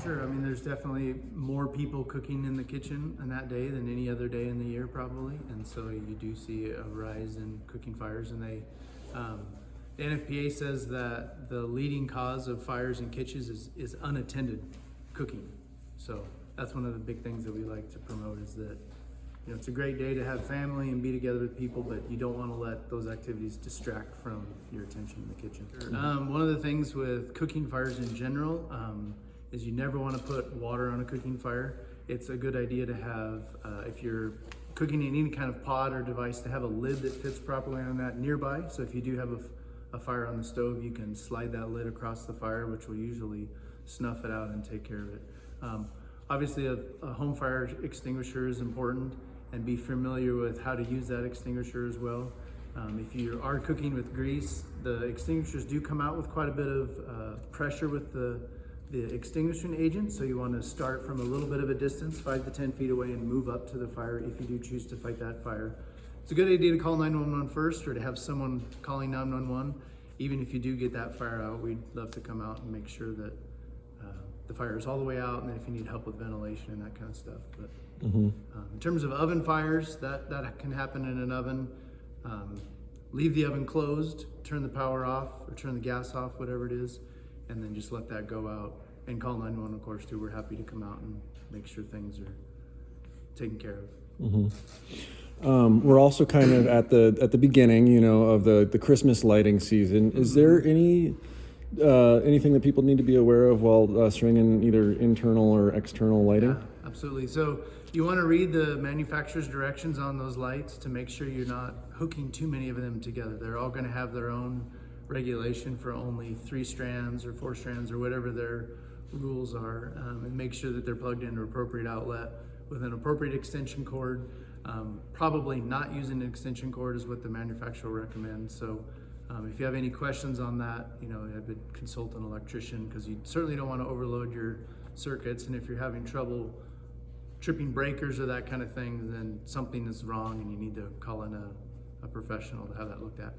Sure. I mean, there's definitely more people cooking in the kitchen on that day than any other day in the year, probably, and so you do see a rise in cooking fires. And the NFPA says that the leading cause of fires in kitchens is unattended cooking. So that's one of the big things that we like to promote, is that it's a great day to have family and be together with people, but you don't want to let those activities distract from your attention in the kitchen. One of the things with cooking fires in general is you never want to put water on a cooking fire. It's a good idea to have, if you're cooking in any kind of pot or device, to have a lid that fits properly on that nearby. So if you do have a fire on the stove, you can slide that lid across the fire, which will usually snuff it out and take care of it. Obviously, a home fire extinguisher is important, and be familiar with how to use that extinguisher as well. If you are cooking with grease, the extinguishers do come out with quite a bit of pressure with the extinguishing agent, so you want to start from a little bit of a distance, 5 to 10 feet away, and move up to the fire if you do choose to fight that fire. It's a good idea to call 911 first, or to have someone calling 911. Even if you do get that fire out, we'd love to come out and make sure that the fire is all the way out, and then if you need help with ventilation and that kind of stuff. But in terms of oven fires, that can happen in an oven. Leave the oven closed, turn the power off or turn the gas off, whatever it is, and then just let that go out, and call 911, of course, too. We're happy to come out and make sure things are taken care of. We're also kind of at the beginning, of the Christmas lighting season. Is there anything that people need to be aware of while stringing either internal or external lighting? Yeah, absolutely. So you want to read the manufacturer's directions on those lights to make sure you're not hooking too many of them together. They're all going to have their own regulation for only 3 strands or 4 strands or whatever their rules are, and make sure that they're plugged into an appropriate outlet with an appropriate extension cord. Probably not using an extension cord is what the manufacturer recommends. So if you have any questions on that, I would consult an electrician, because you certainly don't want to overload your circuits. And if you're having trouble tripping breakers or that kind of thing, then something is wrong and you need to call in a professional to have that looked at.